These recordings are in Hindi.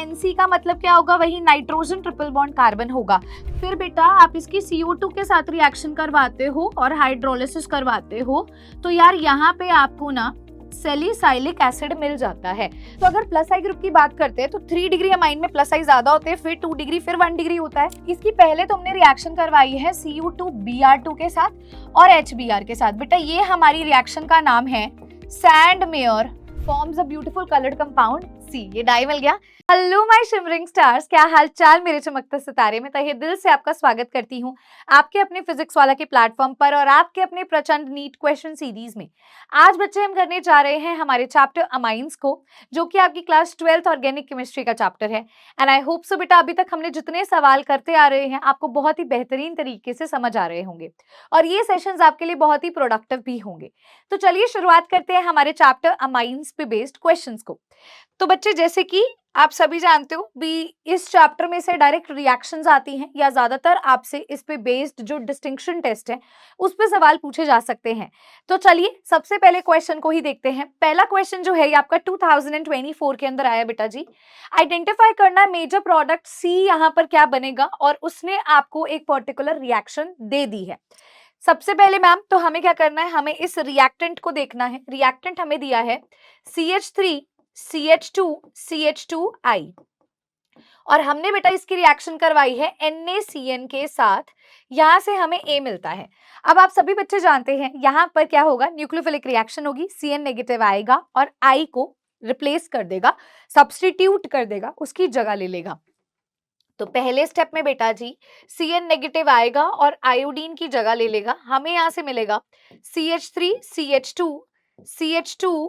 NC का मतलब क्या होगा, वही नाइट्रोजन ट्रिपल बॉन्ड कार्बन होगा। फिर बेटा आप इसकी CO2 के साथ रिएक्शन करवाते हो और हाइड्रोलिसिस करवाते हो, तो यार यहाँ पे आपको ना सैलिसाइलिक एसिड मिल जाता है। तो अगर प्लस आई ग्रुप की बात करते हैं तो 3 डिग्री अमाइन में प्लस आई ज्यादा होते हैं, फिर 2 डिग्री, फिर 1 डिग्री होता है। इसकी पहले तो हमने रिएक्शन करवाई है Cu2Br2 के साथ और HBr के साथ। बेटा ये हमारी रिएक्शन का नाम है Sandmeyer forms a beautiful coloured compound C। ये डाई मिल गया। हेलो माय शिमरिंग स्टार्स, क्या हाल चाल मेरे चमकते सितारे। में तहे दिल से आपका स्वागत करती हूँ आपके अपने फिजिक्स वाला के प्लेटफॉर्म पर और आपके अपने प्रचंड नीट क्वेश्चन सीरीज में। आज बच्चे हम करने जा रहे हैं हमारे चैप्टर अमाइंस को, जो कि आपकी क्लास 12th ऑर्गेनिक केमिस्ट्री का चैप्टर है। एंड आई होप सो बेटा अभी तक हमने जितने सवाल करते आ रहे हैं आपको बहुत ही बेहतरीन तरीके से समझ आ रहे होंगे और ये सेशंस आपके लिए बहुत ही प्रोडक्टिव भी होंगे। तो चलिए शुरुआत करते हैं हमारे चैप्टर अमाइंस पे बेस्ड क्वेश्चंस को। तो बच्चे जैसे कि आप सभी जानते हो भी इस चैप्टर में से डायरेक्ट रिएक्शंस आती हैं या ज्यादातर आपसे इस पे बेस्ड जो डिस्टिंक्शन टेस्ट है उस पे सवाल पूछे जा सकते हैं। तो चलिए सबसे पहले क्वेश्चन को ही देखते हैं। पहला क्वेश्चन जो है ये आपका 2024 के अंदर आया बेटा जी। आइडेंटिफाई करना मेजर प्रोडक्ट C यहाँ पर क्या बनेगा और उसने आपको एक पर्टिकुलर रिएक्शन दे दी है। सबसे पहले मैम तो हमें क्या करना है, हमें इस रिएक्टेंट को देखना है। रिएक्टेंट हमें दिया है CH3 CH2 CH2I और हमने बेटा इसकी रिएक्शन करवाई है NaCN के साथ। यहां से हमें A मिलता है। अब आप सभी बच्चे जानते हैं यहां पर क्या होगा, न्यूक्लियोफिलिक रिएक्शन होगी, CN नेगेटिव आएगा और I को रिप्लेस कर देगा, सब्स्टिट्यूट कर देगा, उसकी जगह ले लेगा। तो पहले स्टेप में बेटा जी CN नेगेटिव आएगा और आयोडीन की जगह ले लेगा। हमें यहां से मिलेगा CH3 CH2 CH2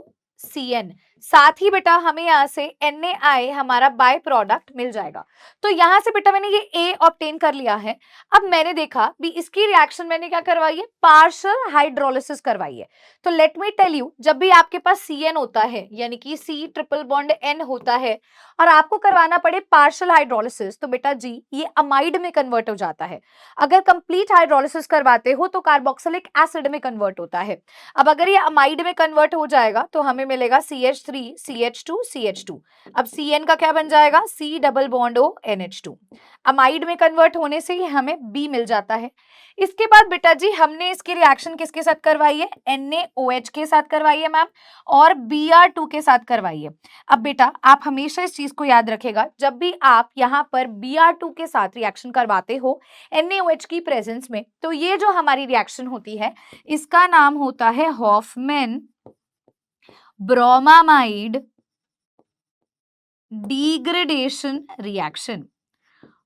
CN। साथ ही बेटा हमें यहाँ से NaI हमारा बाय प्रोडक्ट मिल जाएगा। तो यहाँ से बेटा मैंने ये A ऑब्टेन कर लिया है। अब मैंने देखा भी इसकी रिएक्शन मैंने क्या करवाई है, पार्शियल हाइड्रोलिसिस करवाई है। तो लेट मी टेल यू, जब भी आपके पास CN होता है यानी कि C ट्रिपल बॉन्ड N होता है और आपको करवाना पड़े पार्शियल हाइड्रोलिसिस, तो बेटा जी ये अमाइड में कन्वर्ट हो जाता है। अगर कंप्लीट हाइड्रोलिसिस करवाते हो तो कार्बोक्सिलिक एसिड में कन्वर्ट होता है। अब अगर ये अमाइड में कन्वर्ट हो जाएगा तो हमें मिलेगा CH3 CH2 CH2। अब CN का क्या बन जाएगा, C double bond O NH2। Amide में कन्वर्ट होने से ही हमें B मिल जाता है। इसके बाद बेटा जी हमने इसकी रिएक्शन किसके साथ करवाई है, NaOH के साथ करवाई है मैम और Br2 के साथ करवाई है। अब बेटा आप हमेशा इस चीज को याद रखेगा, जब भी आप यहाँ पर Br2 के साथ रिएक्शन करवाते हो NaOH की प्रेजेंस में, तो ये जो हमारी रिएक्शन होती है इसका नाम होता है Hofmann bromamide degradation reaction.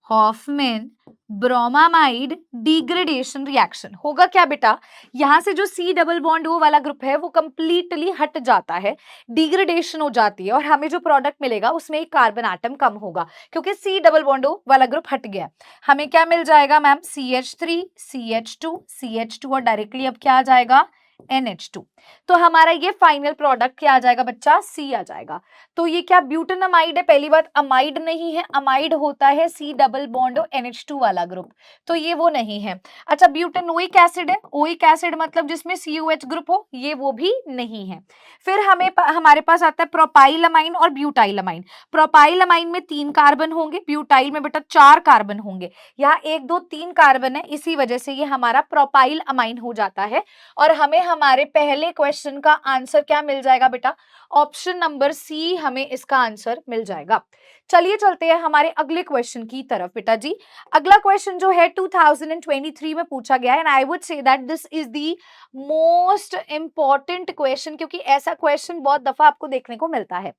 Hofmann bromamide degradation reaction होगा क्या बेटा, यहां से जो C डबल बॉन्ड O वाला ग्रुप है वो कंप्लीटली हट जाता है, डिग्रेडेशन हो जाती है और हमें जो प्रोडक्ट मिलेगा उसमें एक कार्बन एटम कम होगा क्योंकि C डबल बॉन्ड O वाला ग्रुप हट गया। हमें क्या मिल जाएगा मैम, CH3 CH2 CH2 और डायरेक्टली अब क्या आ जाएगा, NH2। तो हमारा ये फाइनल प्रोडक्ट क्या आ जाएगा बच्चा, C आ जाएगा। तो ये क्या ब्यूटेनमाइड है, पहली बात अमाइड नहीं है, अमाइड होता है C डबल बॉन्ड और NH2 वाला ग्रुप, तो ये वो नहीं है। अच्छा ब्यूटेनोइक एसिड है, ओइक एसिड मतलब जिसमें COH ग्रुप हो, ये वो भी नहीं है। फिर हमारे पास आता है प्रोपाइलमाइन और ब्यूटाइलमाइन। प्रोपाइलमाइन में 3 कार्बन होंगे, ब्यूटाइल में बेटा 4 कार्बन होंगे। यहाँ 1 2 3 कार्बन है, इसी वजह से ये हमारा प्रोपाइल अमाइन हो जाता है और हमें हमारे पहले क्वेश्चन का आंसर क्या मिल जाएगा बेटा, ऑप्शन नंबर C हमें इसका आंसर मिल जाएगा। चलिए चलते हैं हमारे अगले क्वेश्चन की तरफ बेटा जी। अगला क्वेश्चन जो है 2023 में पूछा गया है and I would say that this is the most important question, क्योंकि ऐसा क्वेश्चन बहुत दफा आपको देखने को मिलता है।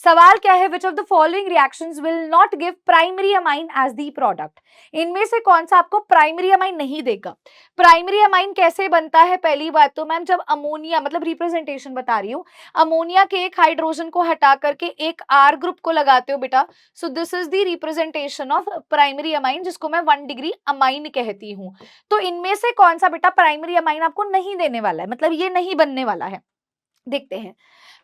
सवाल क्या है, which of the following reactions will not give primary amine as the product. इनमें से कौन सा आपको प्राइमरी अमाइन नहीं देगा। प्राइमरी अमाइन कैसे बनता है, पहली बात तो मैम जब अमोनिया, मतलब रिप्रेजेंटेशन बता रही हूँ, अमोनिया के एक हाइड्रोजन को हटा करके एक R ग्रुप को लगाते हो बेटा, so this is the representation of primary amine, जिसको मैं 1 डिग्री अमाइन कहती हूँ। तो इनमें से कौन सा बेटा प्राइमरी अमाइन आपको नहीं देने वाला है, मतलब ये नहीं बनने वाला है। देखते हैं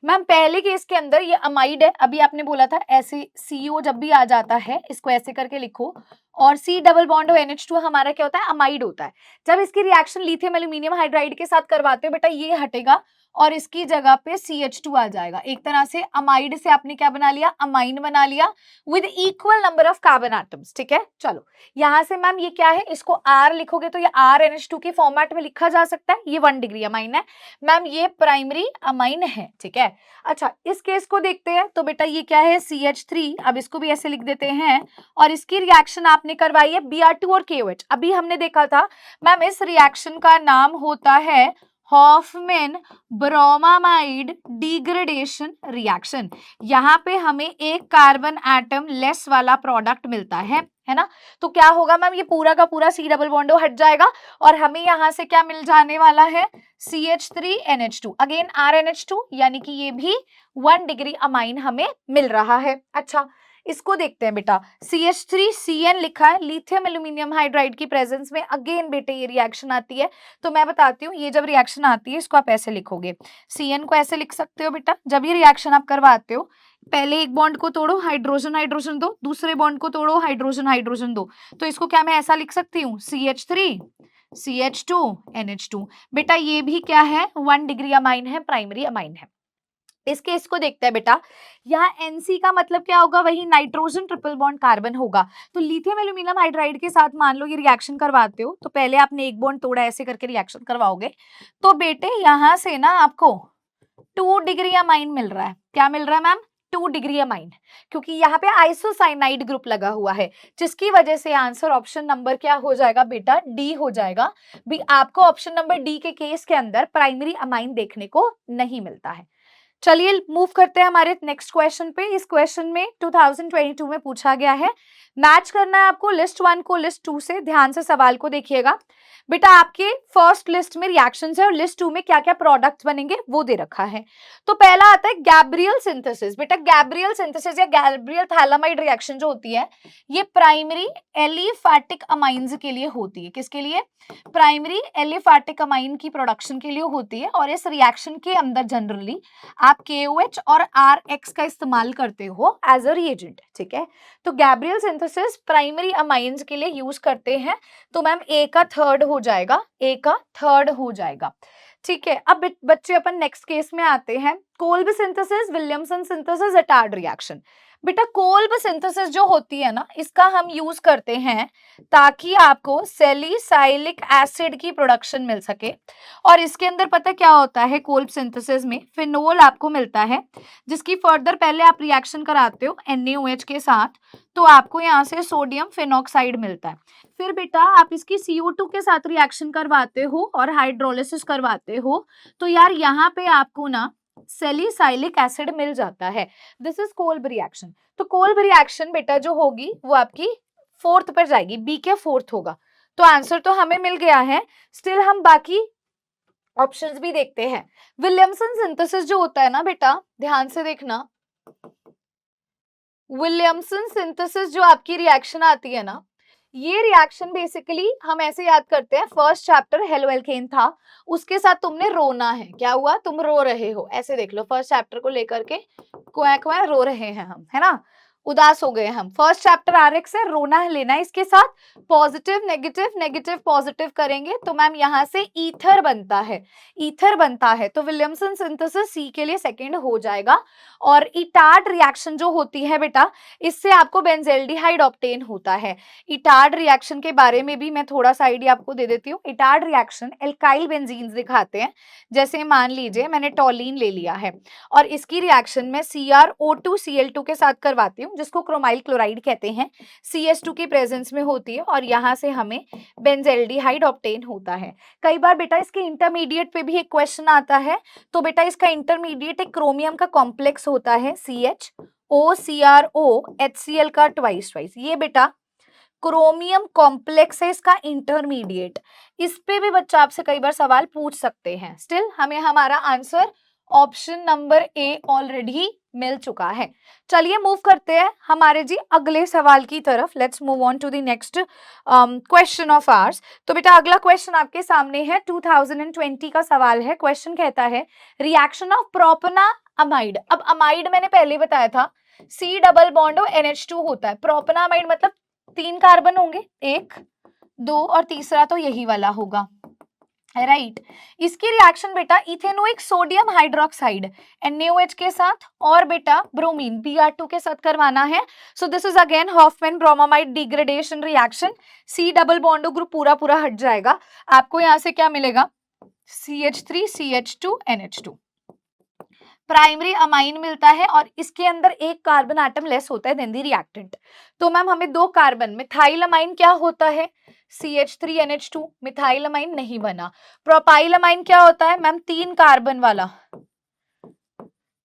मैम, पहले केस के अंदर ये अमाइड है, अभी आपने बोला था ऐसे CO जब भी आ जाता है इसको ऐसे करके लिखो और C डबल बॉन्ड और NH2 हमारा क्या होता है, अमाइड होता है। जब इसकी रिएक्शन लिथियम एल्यूमिनियम हाइड्राइड के साथ करवाते हो बेटा ये हटेगा और इसकी जगह पे CH2 आ जाएगा। एक तरह से अमाइड से आपने क्या बना लिया, अमाइन बना लिया with equal number of carbon atoms. ठीक है, चलो यहां से मैम ये क्या है, इसको R लिखोगे तो ये RNH2 के फॉर्मेट में लिखा जा सकता है। ये 1 डिग्री अमाइन है मैम, ये प्राइमरी अमाइन है। ठीक है, अच्छा इस केस को देखते हैं तो बेटा ये क्या है, CH3, अब इसको भी ऐसे लिख देते हैं और इसकी रिएक्शन आपने करवाई है Br2 और KOH। अभी हमने देखा था मैम इस रिएक्शन का नाम होता है हॉफमैन ब्रोमामाइड डिग्रेडेशन रिएक्शन। यहाँ पे हमें एक कार्बन एटम लेस वाला प्रोडक्ट मिलता है ना। तो क्या होगा मैम, ये पूरा का पूरा C डबल बॉन्ड हट जाएगा और हमें यहाँ से क्या मिल जाने वाला है, CH3NH2 अगेन RNH2, यानी कि ये भी 1 डिग्री अमाइन हमें मिल रहा है। अच्छा इसको देखते हैं बेटा, CH3CN लिखा है लिथियम एल्यूमिनियम हाइड्राइड की प्रेजेंस में। अगेन बेटे ये रिएक्शन आती है, तो मैं बताती हूँ ये जब रिएक्शन आती है इसको आप ऐसे लिखोगे, CN को ऐसे लिख सकते हो बेटा। जब ये रिएक्शन आप करवाते हो पहले एक बॉन्ड को तोड़ो, हाइड्रोजन हाइड्रोजन दो, दूसरे बॉन्ड को तोड़ो, हाइड्रोजन हाइड्रोजन दो, तो इसको क्या मैं ऐसा लिख सकती हूँ, CH3 CH2 NH2। बेटा ये भी क्या है, 1 डिग्री अमाइन है, प्राइमरी अमाइन है। इस केस को देखते हैं बेटा, यहाँ NC का मतलब क्या होगा, वही नाइट्रोजन ट्रिपल बॉन्ड कार्बन होगा। तो लिथियम एल्यूमिनियम हाइड्राइड के साथ मान लो ये रिएक्शन करवाते हो, तो पहले आपने एक बॉन्ड तोड़ा, ऐसे करके रिएक्शन करवाओगे तो बेटे यहाँ से ना आपको 2 डिग्री अमाइन मिल रहा है। क्या मिल रहा है मैम, 2 डिग्री अमाइन, क्योंकि यहाँ पे आइसोसाइनाइड ग्रुप लगा हुआ है, जिसकी वजह से आंसर ऑप्शन नंबर क्या हो जाएगा बेटा, डी हो जाएगा। भी आपको ऑप्शन नंबर डी के केस के अंदर प्राइमरी अमाइन देखने को नहीं मिलता है। चलिए मूव करते हैं हमारे नेक्स्ट क्वेश्चन पे। इस क्वेश्चन में 2022 में पूछा गया है, मैच करना है आपको लिस्ट 1 को लिस्ट 2 से। ध्यान से सवाल को देखिएगा बेटा, आपके फर्स्ट लिस्ट में रिएक्शंस है और लिस्ट 2 में क्या क्या प्रोडक्ट्स बनेंगे वो दे रखा है। तो पहला आता है गैब्रियल सिंथेसिस। बेटा गैब्रियल सिंथेसिस या गैब्रियल थैलामाइड रिएक्शन जो होती है ये प्राइमरी एलिफैटिक अमाइंस के लिए होती है। किसके लिए, प्राइमरी एलिफैटिक अमाइन की प्रोडक्शन के लिए होती है। और इस रिएक्शन के अंदर जनरली आप KOH और RX का इस्तेमाल करते हो एज अ रिएजेंट। ठीक है, तो गैब्रियल सिंथेसिस प्राइमरी अमाइंस के लिए यूज करते हैं। तो मैम A का थर्ड हो जाएगा, A का थर्ड हो जाएगा। ठीक है, अब बच्चे अपन नेक्स्ट केस में आते हैं, Kolb synthesis, Williamson synthesis, Etard reaction. बेटा कोल्ब सिंथेसिस जो होती है ना, इसका हम यूज करते हैं ताकि आपको सैलिसाइलिक एसिड की प्रोडक्शन मिल सके। और इसके अंदर पता क्या होता है, कोल्ब सिंथेसिस में फिनोल आपको मिलता है, जिसकी फर्दर पहले आप रिएक्शन कराते हो NaOH के साथ, तो आपको यहाँ से सोडियम फिनॉक्साइड मिलता है। फिर बेटा आप इसकी CO2 के साथ रिएक्शन करवाते हो और हाइड्रोलिसिस करवाते हो, तो यार यहाँ पे आपको ना सैलिसाइलिक एसिड मिल जाता है। This is Kolb reaction. तो कोल्ब रिएक्शन बेटा जो होगी वो आपकी फोर्थ पर जाएगी, बी के फोर्थ होगा। तो आंसर तो हमें मिल गया है, स्टिल हम बाकी ऑप्शंस भी देखते हैं। विलियमसन सिंथेसिस जो होता है ना बेटा, ध्यान से देखना, विलियमसन सिंथेसिस जो आपकी रिएक्शन आती है ना, ये रिएक्शन बेसिकली हम ऐसे याद करते हैं, फर्स्ट चैप्टर हेलोएल्केन था, उसके साथ तुमने रोना है, क्या हुआ, तुम रो रहे हो, ऐसे देख लो, फर्स्ट चैप्टर को लेकर के क्वां क्वां रो रहे हैं हम, है ना, उदास हो गए हम। फर्स्ट चैप्टर RX है, रोना है, लेना है इसके साथ, पॉजिटिव नेगेटिव नेगेटिव पॉजिटिव करेंगे तो मैम यहाँ से ईथर बनता है, ईथर बनता है। तो विलियमसन सिंथेसिस सी के लिए सेकंड हो जाएगा। और इटार्ड रिएक्शन जो होती है बेटा, इससे आपको बेंजेल्डिहाइड ऑब्टेन होता है। इटार्ड रिएक्शन के बारे में भी मैं थोड़ा सा आइडिया आपको दे देती हूँ। इटार्ड रिएक्शन एल्काइल बेंजीन्स दिखाते हैं, जैसे मान लीजिए मैंने टॉलिन ले लिया है और इसकी रिएक्शन में CrO2Cl2 के साथ करवाती हूँ, जिसको क्रोमाइल क्लोराइड कहते हैं, CH2 की प्रेजेंस में होती है और यहाँ से हमें बेंजेल्डिहाइड ऑब्टेन होता है। कई बार बेटा इसके इंटरमीडिएट पे भी एक क्वेश्चन आता है, तो बेटा इसका इंटरमीडिएट एक क्रोमियम का कॉम्प्लेक्स होता है, CHO का ट्वाइस, ये बेटा क्रोमियम कॉम्प्लेक्स है इसका इंटरमीडिएट। इस पे भी बच्चा आपसे कई बार सवाल पूछ सकते हैं। स्टिल हमें हमारा answer option number A already मिल चुका है। चलिए मूव करते हैं हमारे जी अगले सवाल की तरफ। Let's move on to the next question of ours. तो बेटा अगला क्वेश्चन आपके सामने है, 2020 का सवाल है। क्वेश्चन कहता है रिएक्शन ऑफ प्रोपना अमाइड। अब अमाइड मैंने पहले बताया था, C डबल बॉन्ड NH2 होता है। प्रोपना अमाइड मतलब 3 कार्बन होंगे, 1 2 और तीसरा तो यही वाला होगा। राइट इसकी रिएक्शन बेटा इथेनोइक सोडियम हाइड्रोक्साइड NaOH के साथ और बेटा ब्रोमीन Br2 के साथ करवाना है। So this is again Hofmann bromamide degradation reaction. C double bond group पूरा पूरा हट जाएगा, आपको यहाँ से क्या मिलेगा CH3 CH2 NH2 primary amine मिलता है और इसके अंदर एक कार्बन एटम लेस होता है देन द रिएक्टेंट। तो मैम हमें दो कार्बन, मिथाइल अमाइन क्या होता है CH3 NH2, मिथाइल अमाइन नहीं बना। प्रोपाइल अमाइन क्या होता है मैम 3 कार्बन वाला,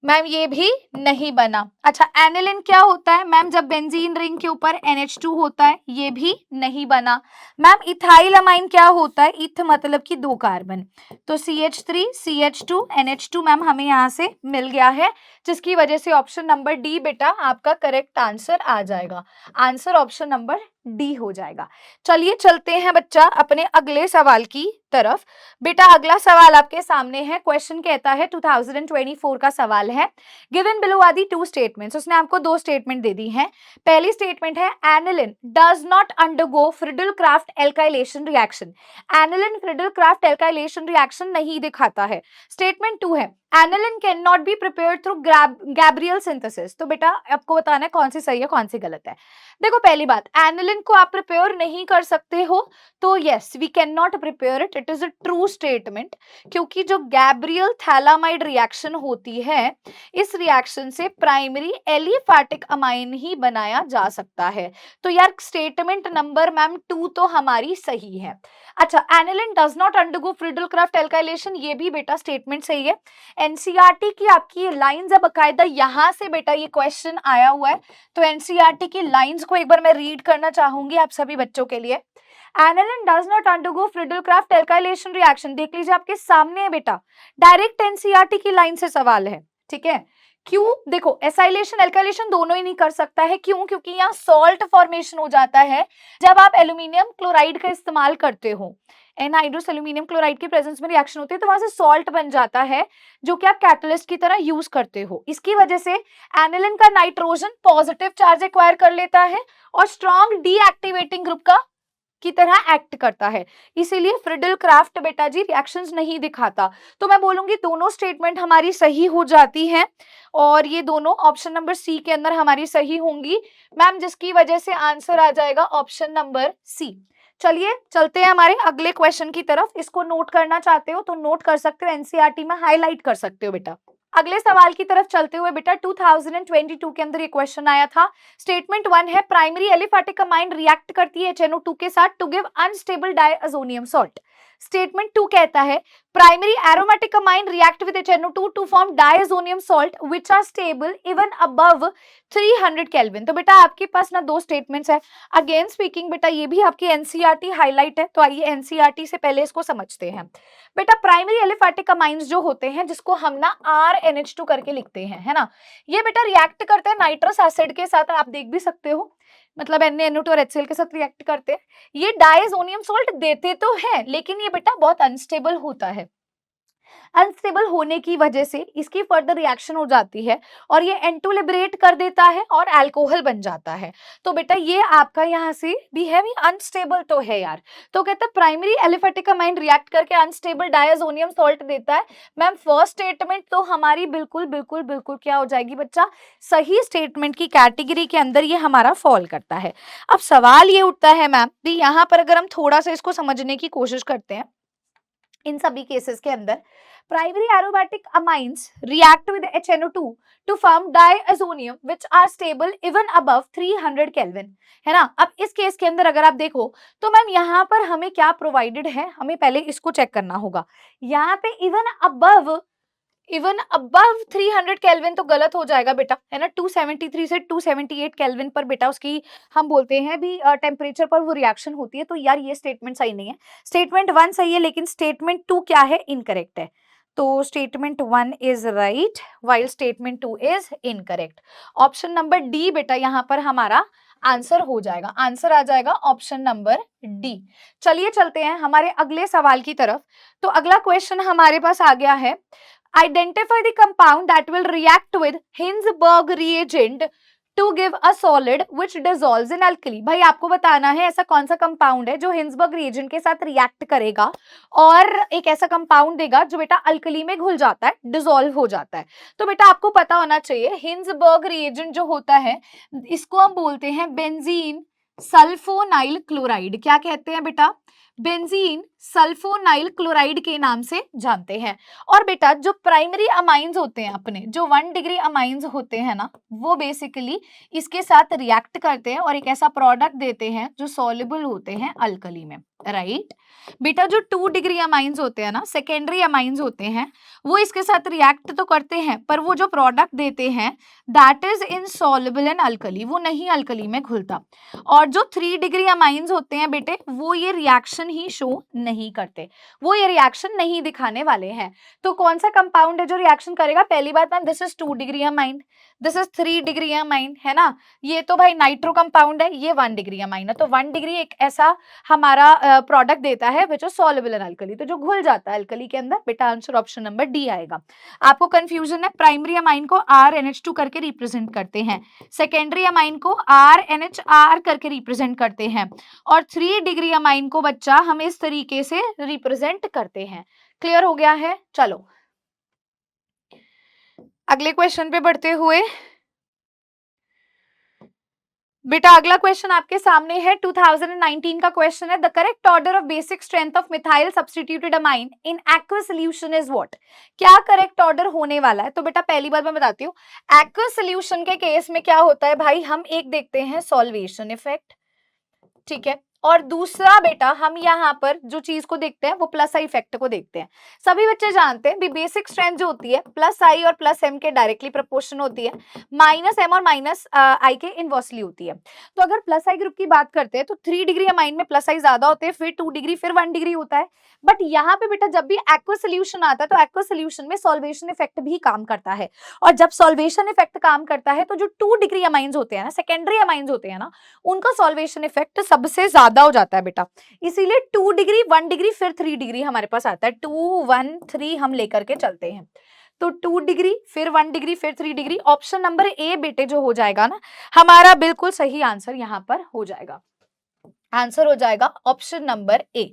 मैम ये भी नहीं बना। अच्छा एनिलिन क्या होता है मैम जब बेंजीन रिंग के ऊपर NH2 होता है, ये भी नहीं बना। मैम इथाइल अमाइन क्या होता है, इथ मतलब कि 2 कार्बन, तो CH3 CH2 NH2 मैम हमें यहाँ से मिल गया है, जिसकी वजह से ऑप्शन नंबर डी बेटा आपका करेक्ट आंसर आ जाएगा। आंसर ऑप्शन नंबर डी हो जाएगा। चलिए चलते हैं बच्चा अपने अगले सवाल की तरफ। बेटा अगला सवाल आपके सामने है, क्वेश्चन कहता है 2024 का सवाल है, given below are the 2 statements. उसने आपको 2 स्टेटमेंट दे दी हैं। पहली स्टेटमेंट है aniline does not undergo Friedel Crafts alkylation reaction, aniline Friedel Crafts alkylation reaction नहीं दिखाता है। स्टेटमेंट 2 है aniline can not be prepared through Gabriel synthesis. तो बेटा आपको बताना है कौन सी सही है कौन सी गलत है। देखो पहली बात, एनिलिन को आप प्रिपेयर नहीं कर सकते हो, तो yes we can not prepare it, it is a true statement, क्योंकि जो गैब्रियल थैलामाइड रिएक्शन होती है इस रिएक्शन से प्राइमरी एलिफैटिक अमाइन ही बनाया जा सकता है। तो यार स्टेटमेंट नंबर मैम 2 तो हमारी सही है। अच्छा aniline does not undergo Friedel Crafts alkylation, ये भी बेटा स्टेटमेंट सही है। एनसीईआरटी की आपकी लाइंस है बकायदा, यहां से बेटा ये क्वेश्चन आया हुआ है, तो एनसीईआरटी की लाइंस को एक बार मैं रीड करना चाहूंगी आप सभी बच्चों के लिए। Aniline does not undergo Friedel Crafts alkylation reaction, देख लीजिए आपके सामने है बेटा, डायरेक्ट एनसीईआरटी की लाइन से सवाल है, ठीक है। क्यों, देखो एसाइलेशन एल्काइलेशन दोनों ही नहीं कर सकता है, क्यों, क्योंकि यहाँ सॉल्ट फॉर्मेशन हो जाता है जब आप एल्यूमिनियम क्लोराइड का इस्तेमाल करते हो, एनहाइड्रस एल्यूमिनियम क्लोराइड की प्रेजेंस में रिएक्शन होती है, तो वहां से सॉल्ट बन जाता है जो कि आप कैटलिस्ट की तरह यूज करते हो। इसकी वजह से एनिलिन का नाइट्रोजन पॉजिटिव चार्ज एक्वायर कर लेता है और स्ट्रॉन्ग डीएक्टिवेटिंग ग्रुप का की तरह एक्ट करता है, इसीलिए फ्रिडल क्राफ्ट बेटा जी रिएक्शंस नहीं दिखाता। तो मैं बोलूंगी दोनों स्टेटमेंट हमारी सही हो जाती हैं और ये दोनों ऑप्शन नंबर सी के अंदर हमारी सही होंगी मैम, जिसकी वजह से आंसर आ जाएगा ऑप्शन नंबर सी। चलिए चलते हैं हमारे अगले क्वेश्चन की तरफ। इसको नोट करना चाहते हो तो नोट कर सकते हो, एनसीईआरटी में हाईलाइट कर सकते हो बेटा। अगले सवाल की तरफ चलते हुए बेटा 2022 के अंदर ये क्वेश्चन आया था। स्टेटमेंट 1 है प्राइमरी एलिफैटिक अमाइन रिएक्ट करती है HNO2 के साथ टू गिव अनस्टेबल डायazonium सॉल्ट। स्टेटमेंट 2 कहता है primary aromatic amine react with HNO2 to form डायazonium salt which are stable even above 300 kelvin. तो बेटा आपके पास ना 2 स्टेटमेंट्स है, अगेन स्पीकिंग बेटा ये भी आपकी एनसीईआरटी हाईलाइट है, तो आइए एनसीईआरटी से पहले इसको समझते हैं। बेटा प्राइमरी एलिफैटिक अमाइंस जो होते हैं जिसको हम ना RNH2 करके लिखते हैं, है ना, ये बेटा रिएक्ट करते हैं नाइट्रस एसिड के साथ, आप देख भी सकते हो, मतलब NaNO2 और HCl के साथ रिएक्ट करते हैं। ये डायazonium सॉल्ट देते तो है लेकिन ये बेटा बहुत अनस्टेबल होता है, अनस्टेबल होने की वजह से इसकी फर्दर रिएक्शन हो जाती है और ये N2 लिबरेट कर देता है और अल्कोहल बन जाता है। तो बेटा ये आपका यहाँ से भी है, भी अनस्टेबल तो है यार। तो कहते हैं प्राइमरी एलिफैटिक अमाइन रिएक्ट करके अनस्टेबल डायazonium सॉल्ट देता है। मैम फर्स्ट स्टेटमेंट तो हमारी बिल्कुल बिल्कुल बिल्कुल क्या हो जाएगी बच्चा, सही स्टेटमेंट की कैटेगरी के अंदर ये हमारा फॉल करता है। अब सवाल ये उठता है मैम भी यहाँ पर अगर हम थोड़ा सा इसको समझने की कोशिश करते हैं, इन सभी केसेस के अंदर primary aromatic amines react with HNO2 to form डायazonium which are stable even above 300 kelvin, है ना। अब इस केस के अंदर अगर आप देखो तो मैम यहाँ पर हमें क्या प्रोवाइडेड है, हमें पहले इसको चेक करना होगा। यहाँ पे इवन अबव 300 केल्विन तो गलत हो जाएगा बेटा, है ना। 273 से 278 केल्विन पर बेटा उसकी हम बोलते हैं भी टेम्परेचर पर वो रिएक्शन होती है, तो यार ये स्टेटमेंट सही नहीं है। स्टेटमेंट 1 सही है लेकिन स्टेटमेंट 2 क्या है, इनकरेक्ट है। तो statement 1 is right while statement 2 is incorrect. Option number D बेटा यहाँ पर हमारा आंसर हो जाएगा, आंसर आ जाएगा ऑप्शन नंबर डी। चलिए चलते हैं हमारे अगले सवाल की तरफ। तो अगला क्वेश्चन हमारे पास आ गया है, identify the compound that will react with Hinsberg reagent to give a solid which dissolves in alkali. भाई आपको बताना है ऐसा कौन सा कंपाउंड है जो हिंसबर्ग रिएजेंट के साथ रिएक्ट करेगा और एक ऐसा कंपाउंड देगा जो बेटा अल्कली में घुल जाता है, डिसॉल्व हो जाता है। तो बेटा आपको पता होना चाहिए हिंसबर्ग रिएजेंट जो होता है इसको हम बोलते हैं बेंजीन सल्फोनाइल क्लोराइड। क्या कहते हैं बेटा? बेंजीन सल्फोनाइल क्लोराइड के नाम से जानते हैं। और बेटा जो प्राइमरी अमाइंस होते हैं अपने, जो 1 डिग्री अमाइंस होते हैं ना, वो बेसिकली इसके साथ रिएक्ट करते हैं और एक ऐसा प्रोडक्ट देते हैं जो सॉल्युबल होते हैं अल्कली में, राइट। बेटा जो 2 डिग्री अमाइंस होते हैं ना, सेकेंडरी अमाइंस होते हैं, वो इसके साथ रिएक्ट तो करते हैं पर वो जो प्रोडक्ट देते हैं that is insoluble in alkali, वो नहीं अल्कली में घुलता। और जो 3 डिग्री अमाइंस होते हैं बेटे, वो ये रिएक्शन ही शो नहीं करते, वो ये रिएक्शन नहीं दिखाने वाले हैं। तो कौन सा कंपाउंड है जो रिएक्शन करेगा? पहली बात ma'am, this is 2 degree amine, this is 3 degree amine, है ना। ये तो भाई नाइट्रो कंपाउंड है, ये 1 डिग्री अमाइन है। तो 1 डिग्री एक ऐसा हमारा प्रोडक्ट देता है which is soluble in alkali, तो जो घुल जाता है अल्कली के अंदर। बेटा आंसर ऑप्शन नंबर डी आएगा। आपको कंफ्यूजन है, प्राइमरी अमाइन को RNH2 करके रिप्रेजेंट करते हैं, सेकेंडरी अमाइन को RNHR करके रिप्रेजेंट करते हैं, और 3 डिग्री अमाइन को बच्चा हम इस तरीके से रिप्रेजेंट करते हैं। क्लियर हो गया है? चलो अगले क्वेश्चन पे बढ़ते हुए बेटा अगला क्वेश्चन आपके सामने है, 2019 का क्वेश्चन है। The correct order of basic strength of methyl substituted amine in aqueous solution is what? क्या करेक्ट ऑर्डर होने वाला है? तो बेटा पहली बात मैं बताती हूँ, एक्वस सॉल्यूशन के केस में क्या होता है भाई, हम एक देखते हैं सॉल्वेशन इफेक्ट, ठीक है, और दूसरा बेटा हम यहाँ पर जो चीज को देखते हैं वो प्लस आई इफेक्ट को देखते हैं। सभी बच्चे जानते हैं भी बेसिक स्ट्रेंथ जो होती है प्लस आई और प्लस एम के डायरेक्टली प्रोपोर्शन होती है, माइनस एम और माइनस आई के इनवर्सली होती है। तो अगर प्लस आई ग्रुप की बात करते हैं तो 3 डिग्री अमाइन में प्लस आई ज्यादा होते हैं, फिर 2 डिग्री, फिर 1 डिग्री होता है। बट यहाँ पे बेटा जब भी एक्वस सोल्यूशन आता है तो एक्वस सोल्यूशन में सॉल्वेशन इफेक्ट भी काम करता है, और जब सॉल्वेशन इफेक्ट काम करता है तो जो 2 डिग्री अमाइंस होते हैं ना, सेकेंडरी अमाइंस होते हैं ना, उनका सॉल्वेशन इफेक्ट सबसे ज्यादा हो जाता है बेटा। इसीलिए 2 डिग्री, 1 डिग्री, फिर 3 डिग्री हमारे पास आता है, 2 1 3 हम लेकर के चलते हैं। तो 2 डिग्री, फिर 1 डिग्री, फिर 3 डिग्री। ऑप्शन नंबर ए बेटे जो हो जाएगा ना हमारा बिल्कुल सही आंसर यहाँ पर हो जाएगा। आंसर हो जाएगा ऑप्शन नंबर ए।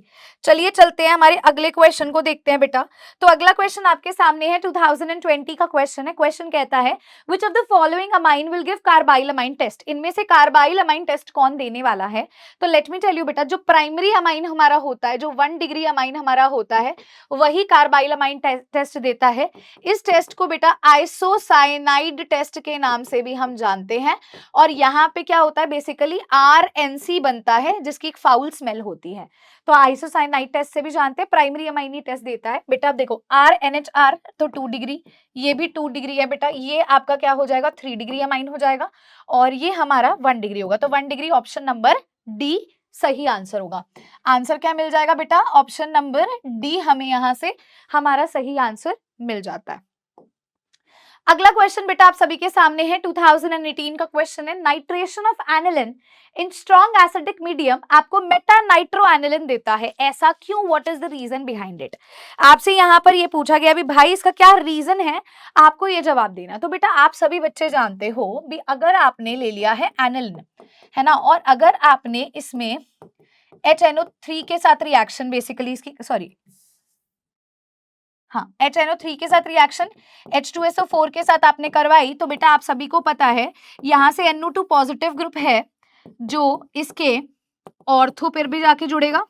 चलिए चलते हैं हमारे अगले क्वेश्चन को देखते हैं बेटा। तो अगला क्वेश्चन आपके सामने है, 2020 का क्वेश्चन है। क्वेश्चन कहता है which of the following amine will give carbylamine test? इनमें से कार्बाइल अमाइन टेस्ट कौन देने वाला है? तो लेट मी टेल यू बेटा, जो प्राइमरी अमाइन हमारा होता है, जो 1 डिग्री अमाइन हमारा होता है, वही कार्बाइल अमाइन टेस्ट देता है। इस टेस्ट को बेटा आइसोसाइनाइड टेस्ट के नाम से भी हम जानते हैं। और यहाँ पे क्या होता है, बेसिकली RNC बनता है जिसकी एक फाउल स्मेल होती है। तो आइसोसाइनाइड टेस्ट से भी जानते हैं, प्राइमरी अमाइनी टेस्ट देता है। बेटा अब देखो RNHR तो 2 डिग्री, ये भी 2 डिग्री है बेटा, ये आपका क्या हो जाएगा, 3 डिग्री अमाइन हो जाएगा, और ये हमारा 1 डिग्री होगा। तो 1 डिग्री ऑप्शन नंबर डी सही आंसर होगा। आंसर क्या मिल जाएगा बेटा, ऑप्शन नंबर डी हमें यहां से हमारा सही आंसर मिल जाता है। अगला क्वेश्चन बेटा आप सभी के सामने है, 2018 का क्वेश्चन है। Nitration of aniline in strong acidic medium आपको मेटा नाइट्रो एनिलिन देता है, ऐसा क्यों? What is the reason behind it? आपसे यहाँ पर ये पूछा गया भी भाई इसका क्या रीजन है, आपको ये जवाब देना। तो बेटा आप सभी बच्चे जानते हो भी अगर आपने ले लिया है एनिलिन, है ना, और अगर आपने इसमें HNO3 के साथ रिएक्शन बेसिकली इसकी हाँ HNO3 के साथ रिएक्शन H2SO4 के साथ आपने करवाई, तो बेटा आप सभी को पता है यहाँ से NO2 पॉजिटिव ग्रुप है जो इसके ऑर्थो पर भी जाके जुड़ेगा,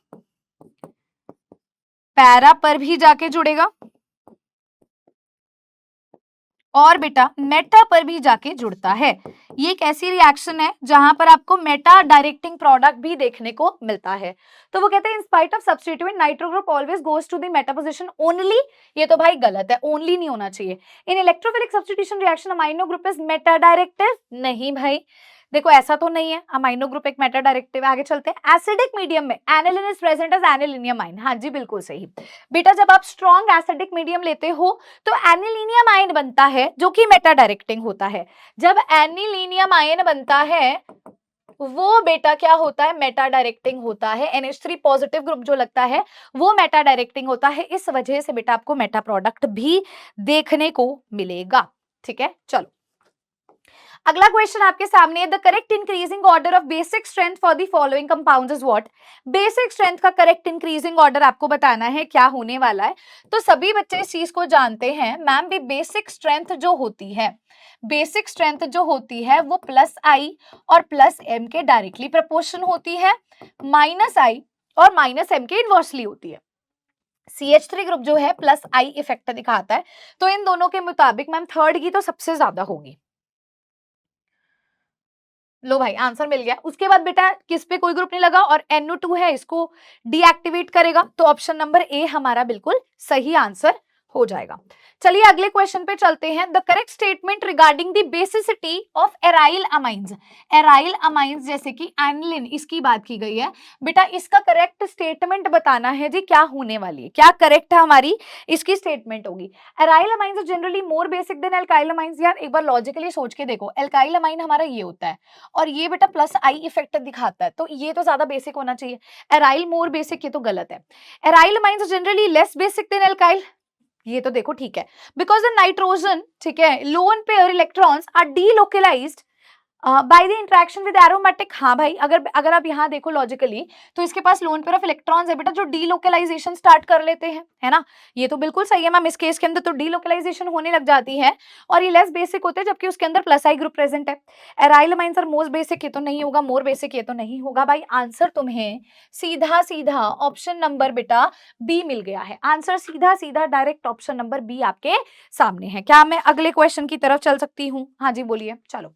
पैरा पर भी जाके जुड़ेगा, और बेटा मेटा पर भी जाके जुड़ता है। ये एक ऐसी रिएक्शन है जहां पर आपको मेटा डायरेक्टिंग प्रोडक्ट भी देखने को मिलता है। तो वो कहते हैं in spite of substituent nitro group always goes to the meta position only. ये तो भाई गलत है, ओनली नहीं होना चाहिए। In electrophilic substitution reaction amino group is meta directive, नहीं भाई देखो ऐसा तो नहीं है, अमाइनो ग्रुप एक मेटा डायरेक्टिव है। आगे चलते हैं, एसिडिक मीडियम में aniline is present as anilinium ion. हाँ जी बिल्कुल सही बेटा, जब आप स्ट्रॉन्ग एसिडिक मीडियम लेते हो तो एनिलिनियमाइन बनता है जो कि मेटा डायरेक्टिंग होता है। जब एनिलिनियमाइन बनता है वो बेटा क्या होता है, मेटा डायरेक्टिंग होता है। NH3 पॉजिटिव ग्रुप जो लगता है वो मेटा डायरेक्टिंग होता है, इस वजह से बेटा आपको मेटा प्रोडक्ट भी देखने को मिलेगा। ठीक है चलो अगला क्वेश्चन आपके सामने है, the correct increasing order of basic strength for the following compounds is what. Basic strength का करेक्ट इंक्रीजिंग ऑर्डर आपको बताना है क्या होने वाला है। तो सभी बच्चे इस चीज को जानते हैं मैम भी, बेसिक स्ट्रेंथ जो होती है, बेसिक स्ट्रेंथ जो होती है वो प्लस आई और प्लस एम के डायरेक्टली प्रोपोर्शन होती है, माइनस आई और माइनस एम के इनवर्सली होती है। CH3 ग्रुप जो है प्लस आई इफेक्ट दिखाता है, तो इन दोनों के मुताबिक मैम थर्ड की तो सबसे ज्यादा होगी। लो भाई आंसर मिल गया। उसके बाद बेटा किस पे कोई ग्रुप नहीं लगा और NO2 है, इसको डीएक्टिवेट करेगा, तो ऑप्शन नंबर ए हमारा बिल्कुल सही आंसर हो जाएगा। चलिए अगले क्वेश्चन पे चलते हैं। The correct statement regarding the basicity of aryl amines, aryl amines जैसे कि एनिलिन, इसकी बात की गई है बेटा। इसका करेक्ट स्टेटमेंट बताना है जी, क्या होने वाली है, क्या करेक्ट है हमारी इसकी स्टेटमेंट होगी। Aryl amines generally more basic than alkyl amines. यार एक बार लॉजिकली सोच के देखो, एल्काइल अमाइन हमारा ये होता है और ये बेटा प्लस आई इफेक्ट दिखाता है, तो ये तो ज्यादा बेसिक होना चाहिए। एराइल मोर बेसिक, ये तो गलत है। Aryl amines generally less basic than alkyl, ये तो देखो ठीक है। बिकॉज द नाइट्रोजन, ठीक है, lone pair electrons are delocalised by the interaction with aromatic. हाँ भाई, अगर आप यहाँ देखो लॉजिकली, तो इसके पास लोन पेयर ऑफ इलेक्ट्रॉन्स है बेटा जो डीलोकलाइजेशन स्टार्ट कर लेते हैं, है ना। ये तो बिल्कुल सही है मैम, इस केस के अंदर तो डीलोकलाइजेशन होने लग जाती है और ये लेस बेसिक होते हैं, जबकि उसके अंदर प्लस आई ग्रुप प्रेजेंट है। Aryl amines are most basic, ये तो नहीं होगा, मोर बेसिक ये तो नहीं होगा भाई। आंसर तुम्हें सीधा सीधा ऑप्शन नंबर बेटा बी मिल गया है। आंसर सीधा सीधा डायरेक्ट ऑप्शन नंबर बी आपके सामने है। क्या मैं अगले क्वेश्चन की तरफ चल सकती हूँ? हाँ जी बोलिए। चलो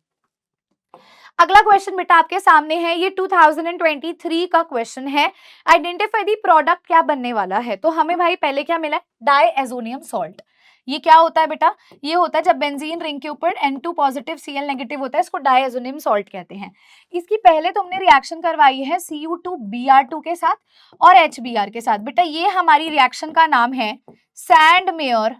अगला क्वेश्चन बेटा आपके सामने है, ये 2023 का क्वेश्चन है। आइडेंटिफाई दी प्रोडक्ट क्या बनने वाला है। तो हमें भाई पहले क्या मिला, डाईएजोनियम सॉल्ट। ये क्या होता है बेटा, ये होता है जब बेंजीन रिंग के ऊपर N2 पॉजिटिव Cl नेगेटिव होता है, इसको डाईएजोनियम सॉल्ट कहते हैं। इसकी पहले तुमने रिएक्शन करवाई है Cu2Br2 के साथ और HBr के साथ। बेटा ये हमारी रिएक्शन का नाम है सैंडमेयर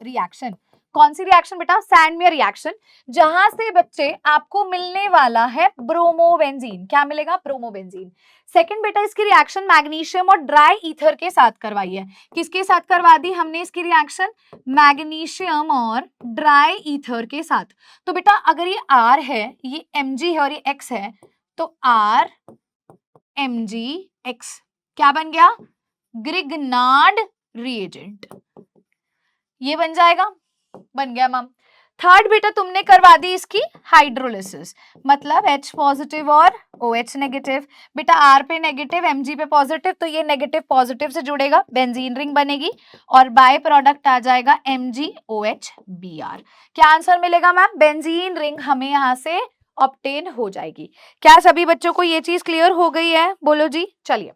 रिएक्शन। कौन सी रिएक्शन बेटा, सैंडमेयर रिएक्शन, जहां से बच्चे आपको मिलने वाला है ब्रोमोबेंजीन। क्या मिलेगा, ब्रोमोबेंजीन। सेकंड बेटा इसकी रिएक्शन मैग्नीशियम और ड्राई ईथर के साथ करवाई है। किसके साथ करवा दी हमने इसकी रिएक्शन, मैग्नीशियम और ड्राई ईथर के साथ। तो बेटा अगर ये R है, ये Mg है और ये X है, तो R MgX क्या बन गया, ग्रिग्नार्ड रिएजेंट। ये बन जाएगा, बन गया मैम। थर्ड बेटा तुमने करवा दी इसकी हाइड्रोलिसिस, मतलब H पॉजिटिव और OH नेगेटिव। बेटा R पे नेगेटिव, Mg पे पॉजिटिव, तो ये नेगेटिव पॉजिटिव से जुड़ेगा, बेंजीन रिंग बनेगी और बाय प्रोडक्ट आ जाएगा MgOH-Br। क्या आंसर मिलेगा मैम, बेंजीन रिंग हमें यहाँ से ऑब्टेन हो जाएगी। क्या सभी बच्चों को ये चीज क्लियर हो गई है, बोलो जी। चलिए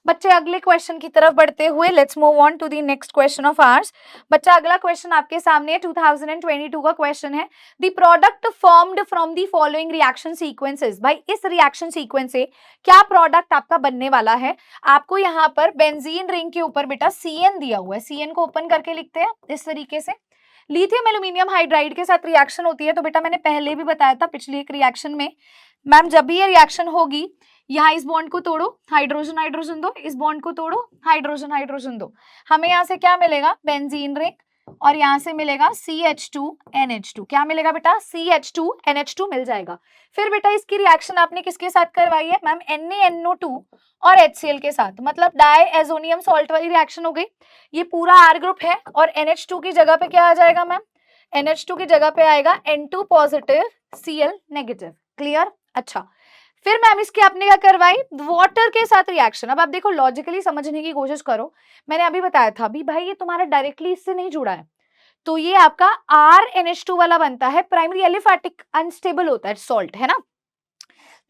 बच्चे अगले क्वेश्चन की तरफ बढ़ते हुए let's move on to the next question of ours. बच्चा अगला क्वेश्चन आपके सामने 2022 का क्वेश्चन है, the product formed from the following reaction sequences. भाई इस रिएक्शन सीक्वेंस से क्या प्रोडक्ट आपका बनने वाला है। आपको यहाँ पर बेंजीन रिंग के ऊपर बेटा CN दिया हुआ है, CN को ओपन करके लिखते हैं इस तरीके से। लिथियम एल्यूमिनियम हाइड्राइड के साथ रिएक्शन होती है, तो बेटा मैंने पहले भी बताया था पिछली एक रिएक्शन में, मैम जब भी ये रिएक्शन होगी, यहाँ इस बॉन्ड को तोड़ो, हाइड्रोजन हाइड्रोजन दो, इस बॉन्ड को तोड़ो, हाइड्रोजन हाइड्रोजन दो, हमें यहाँ से क्या मिलेगा, बेंजीन रिंग, और यहाँ से मिलेगा CH2NH2। क्या मिलेगा बेटा, CH2NH2 मिल जाएगा। फिर बेटा इसकी रिएक्शन आपने किसके साथ करवाई है मैम, NaNO2 और HCl के साथ, मतलब डाईएजोनियम सॉल्ट वाली रिएक्शन हो गई। ये पूरा R ग्रुप है और NH2 की जगह पे क्या आ जाएगा मैम, NH2 की जगह पे आएगा N2 positive Cl negative. Clear. अच्छा फिर मैम इसकी आपने क्या करवाई, वाटर के साथ रिएक्शन। अब आप देखो लॉजिकली समझने की कोशिश करो, मैंने अभी बताया था अभी भाई ये तुम्हारा डायरेक्टली इससे नहीं जुड़ा है, तो ये आपका RNH2 वाला बनता है, प्राइमरी एलिफैटिक अनस्टेबल होता है सॉल्ट, है ना।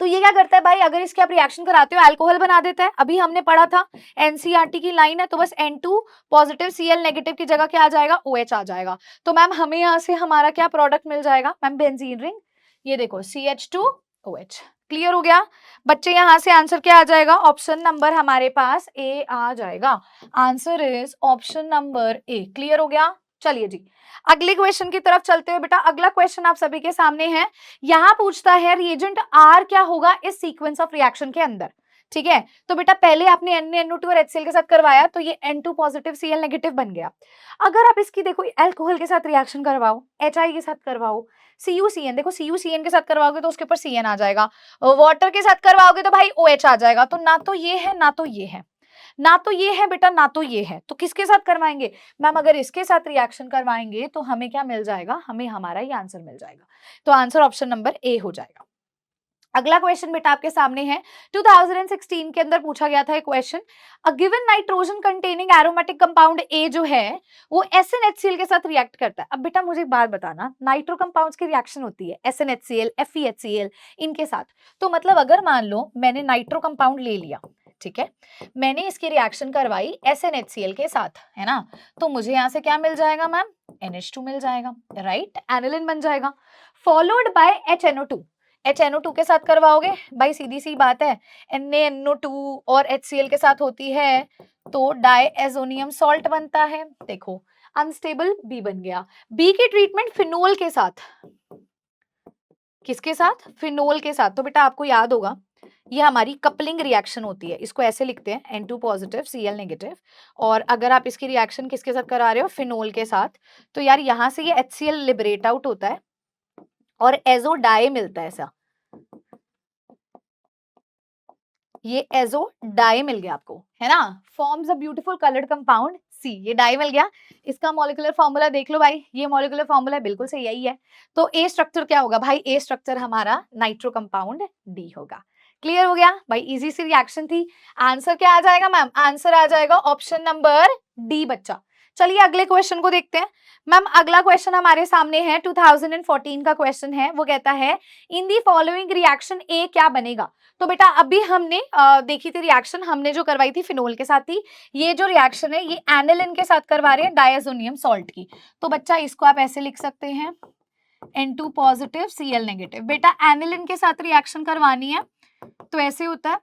तो ये क्या करता है भाई, अगर इसके आप रिएक्शन कराते हो अल्कोहल बना देता है। अभी हमने पढ़ा था NCERT की लाइन है, तो बस N2 पॉजिटिव Cl नेगेटिव की जगह क्या आ जाएगा, OH आ जाएगा। तो मैम हमें यहाँ से हमारा क्या प्रोडक्ट मिल जाएगा मैम, बेंजीन रिंग। ये देखो CH2OH। क्लियर हो गया बच्चे, यहां से आंसर क्या आ जाएगा, ऑप्शन नंबर हमारे पास ए आ जाएगा। Answer is option number A. Clear हो गया। चलिए जी अगले क्वेश्चन की तरफ चलते हुए बेटा, अगला क्वेश्चन आप सभी के सामने है। यहां पूछता है रिएजेंट R क्या होगा इस सीक्वेंस ऑफ रिएक्शन के अंदर। ठीक है। तो बेटा पहले आपने NaNO2 और HCl के साथ करवाया तो ये N2 पॉजिटिव Cl नेगेटिव बन गया। अगर आप इसकी देखो अल्कोहल के साथ रिएक्शन करवाओ, HI के साथ करवाओ, CuCN, देखो CuCN के साथ करवाओगे तो उसके ऊपर Cn आ जाएगा, वाटर के साथ करवाओगे तो भाई OH आ जाएगा। तो ना तो ये है ना तो ये है, ना तो ये है बेटा ना तो ये है, तो किसके साथ करवाएंगे मैम? अगर इसके साथ रिएक्शन करवाएंगे तो हमें क्या मिल जाएगा? हमें हमारा ही आंसर मिल जाएगा। तो आंसर ऑप्शन नंबर ए हो जाएगा। अगला क्वेश्चन बेटा आपके सामने है, 2016 के अंदर पूछा गया था एक question, a given nitrogen containing aromatic compound A जो है वो SnHCl के साथ रिएक्ट करता है। अब बेटा मुझे एक बात बताना, नाइट्रो कंपाउंड्स की रिएक्शन होती है SnHCl, FeHCl इनके साथ, तो मतलब अगर मान लो मैंने नाइट्रो कंपाउंड ले लिया, ठीक है, मैंने इसकी रिएक्शन करवाई SnHCl के साथ, है ना, तो मुझे यहाँ से क्या मिल जाएगा मैम? NH2 मिल जाएगा, राइट, एनिलिन बन जाएगा, फॉलोड बाय HNO2। HNO2 के साथ करवाओगे भाई, सीधी सी बात है, NaNO2 और HCl के साथ होती है तो डाइएजोनियम सॉल्ट बनता है। देखो अनस्टेबल बी बन गया। बी की ट्रीटमेंट फिनोल के साथ, किसके साथ? फिनोल के साथ। तो बेटा आपको याद होगा ये हमारी कपलिंग रिएक्शन होती है, इसको ऐसे लिखते हैं N2 पॉजिटिव Cl नेगेटिव, और अगर आप इसकी रिएक्शन किसके साथ करा रहे हो? फिनोल के साथ, तो यार यहाँ से ये HCl लिबरेट आउट होता है और एजो डाई मिलता है ऐसा, ये एजो डाई मिल गया आपको, है ना, forms a beautiful coloured compound C, ये डाई मिल गया। इसका मॉलिक्यूलर फॉर्मूला देख लो भाई, ये मॉलिक्यूलर फॉर्मूला बिल्कुल सही यही है। तो ए स्ट्रक्चर क्या होगा भाई? ए स्ट्रक्चर हमारा नाइट्रो कंपाउंड डी होगा। क्लियर हो गया भाई, इजी सी रिएक्शन थी। आंसर क्या आ जाएगा मैम? आंसर आ जाएगा ऑप्शन नंबर डी बच्चा। चलिए अगले क्वेश्चन को देखते हैं। मैम अगला क्वेश्चन हमारे सामने है, 2014 का क्वेश्चन है, वो कहता है इन दी फॉलोइंग रिएक्शन ए क्या बनेगा? तो बेटा अभी हमने देखी थी रिएक्शन, हमने जो करवाई थी फिनोल के साथ थी, ये जो रिएक्शन है ये एनिलिन के साथ करवा रहे हैं डायजोनियम सॉल्ट की। तो बच्चा इसको आप ऐसे लिख सकते हैं N2 पॉजिटिव Cl नेगेटिव। बेटा एनिलिन के साथ रिएक्शन करवानी है तो ऐसे होता है,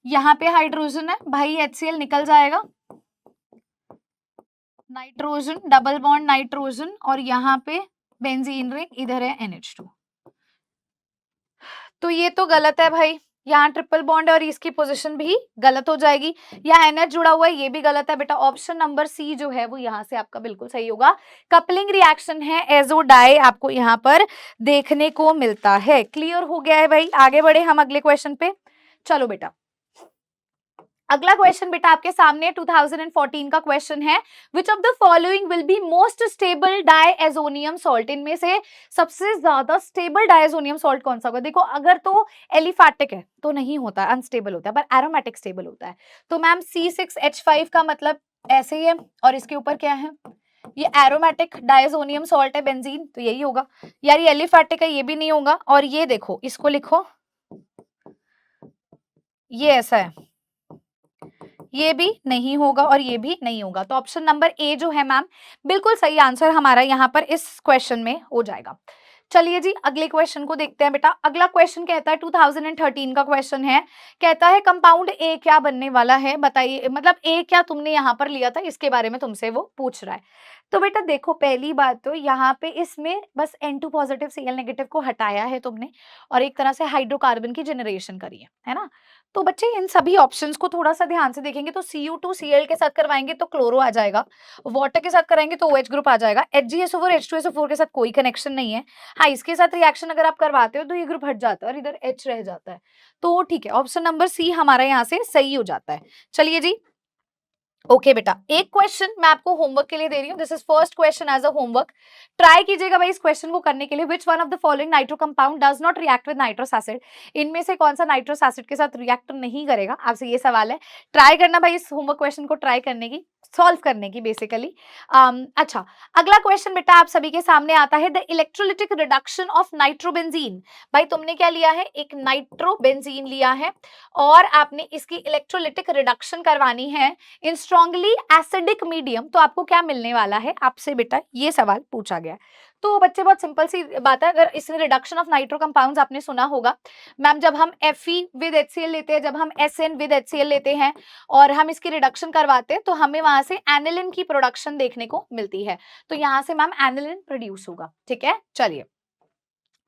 यहाँ पे हाइड्रोजन है भाई, HCl निकल जाएगा, नाइट्रोजन डबल बॉन्ड नाइट्रोजन, और यहाँ पे बेंजीन रिंग, इधर है NH2। तो ये तो गलत है भाई, यहाँ ट्रिपल बॉन्ड और इसकी पोजीशन भी गलत हो जाएगी, यहाँ NH जुड़ा हुआ है ये भी गलत है। बेटा ऑप्शन नंबर सी जो है वो यहाँ से आपका बिल्कुल सही होगा। कपलिंग रिएक्शन है, एजो डाई आपको यहाँ पर देखने को मिलता है। क्लियर हो गया है भाई? आगे बढ़े हम अगले क्वेश्चन पे। चलो बेटा अगला क्वेश्चन बेटा आपके सामने 2014 का क्वेश्चन है, which of the following will be most stable diazonium salt? इनमें से सबसे ज्यादा स्टेबल डायएजोनियम सॉल्ट कौन सा होगा? देखो अगर तो एलिफैटिक है तो नहीं होता, अनस्टेबल होता है, पर एरोमेटिक स्टेबल होता है। तो मैम C6H5 का मतलब ऐसे ही है, और इसके ऊपर क्या है? ये एरोमेटिक डायजोनियम सॉल्ट है, बेंजीन, तो यही होगा यार। ये एलिफैटिक है, ये भी नहीं होगा, और ये देखो इसको लिखो, ये ऐसा है, ये भी नहीं होगा और ये भी नहीं होगा। तो ऑप्शन नंबर ए जो है मैम बिल्कुल सही आंसर हमारा यहाँ पर इस क्वेश्चन में हो जाएगा। चलिए जी अगले क्वेश्चन को देखते हैं बेटा। अगला क्वेश्चन कहता है 2013 का क्वेश्चन है, कहता है कंपाउंड ए क्या बनने वाला है बताइए, मतलब ए क्या तुमने यहाँ पर लिया था इसके बारे में तुमसे वो पूछ रहा है। तो बेटा देखो पहली बात तो यहाँ पे इसमें बस N2 पॉजिटिव Cl नेगेटिव को हटाया है तुमने और एक तरह से हाइड्रोकार्बन की जनरेशन करी है ना। तो बच्चे इन सभी ऑप्शंस को थोड़ा सा ध्यान से देखेंगे तो Cu2Cl के साथ करवाएंगे तो क्लोरो आ जाएगा, वाटर के साथ कराएंगे तो OH ग्रुप आ जाएगा, HgSO4 H2SO4 के साथ कोई कनेक्शन नहीं है। हाँ इसके साथ रिएक्शन अगर आप करवाते हो तो ये ग्रुप हट जाता है और इधर H रह जाता है। तो ठीक है ऑप्शन नंबर सी हमारा यहाँ से सही हो जाता है। चलिए जी ओके बेटा एक क्वेश्चन मैं आपको होमवर्क के लिए दे रही हूँ, this is first question as a homework. Try कीजिएगा भाई इस क्वेश्चन को करने के लिए, which one of the following nitro compound does not react with nitrous acid? इनमें से कौन सा नाइट्रस एसिड के साथ रिएक्ट नहीं करेगा, आपसे ये सवाल है। ट्राई करना भाई इस होमवर्क क्वेश्चन को ट्राई करने की, सॉल्व करने की बेसिकली। अच्छा अगला क्वेश्चन बेटा आप सभी के सामने आता है, the electrolytic reduction of nitrobenzene. भाई तुमने क्या लिया है? एक नाइट्रोबेंजीन लिया है और आपने इसकी इलेक्ट्रोलिटिक रिडक्शन करवानी है इन स्ट्रॉन्गली एसिडिक मीडियम, तो आपको क्या मिलने वाला है? आपसे बेटा ये सवाल पूछा गया। तो बच्चे बहुत सिंपल सी बात है, अगर इसमें रिडक्शन ऑफ नाइट्रो कंपाउंड्स आपने सुना होगा मैम, जब हम Fe विद HCl लेते हैं, जब हम SN विद HCl लेते हैं और हम इसकी रिडक्शन करवाते हैं तो हमें वहां से एनिलिन की प्रोडक्शन देखने को मिलती है। तो यहाँ से मैम एनिलिन प्रोड्यूस होगा। ठीक है चलिए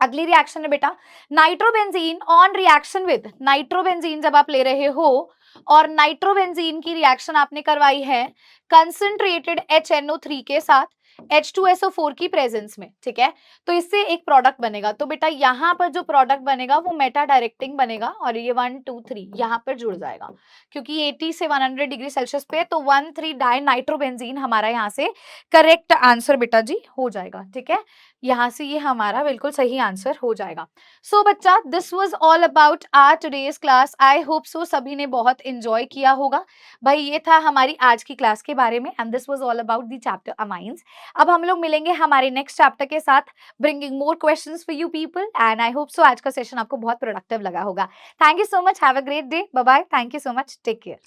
अगली रिएक्शन है बेटा nitrobenzene on reaction with, nitrobenzene जब आप ले रहे हो और नाइट्रोबेंजीन की रिएक्शन आपने करवाई है कंसंट्रेटेड HNO3 के साथ H2SO4 की प्रेजेंस में, ठीक है, तो इससे एक प्रोडक्ट बनेगा। तो बेटा यहाँ पर जो प्रोडक्ट बनेगा वो मेटा डायरेक्टिंग बनेगा और ये 1 2 3 यहाँ पर जुड़ जाएगा क्योंकि 80 से 100 डिग्री सेल्सियस पे, तो 1,3 डाई नाइट्रोबेंजीन हमारा यहाँ से करेक्ट आंसर बेटा जी हो जाएगा, ठीक है, यहाँ से ये हमारा बिल्कुल सही आंसर हो जाएगा। सो बच्चा this was all about our today's class, I hope so सभी ने बहुत एंजॉय किया होगा। भाई ये था हमारी आज की क्लास के बारे में and this was all about the chapter amines. अब हम लोग मिलेंगे हमारे नेक्स्ट चैप्टर के साथ bringing more questions for you people and I hope so आज का सेशन आपको बहुत प्रोडक्टिव लगा होगा। Thank you so much, have a great day, bye bye, thank you so much, take care.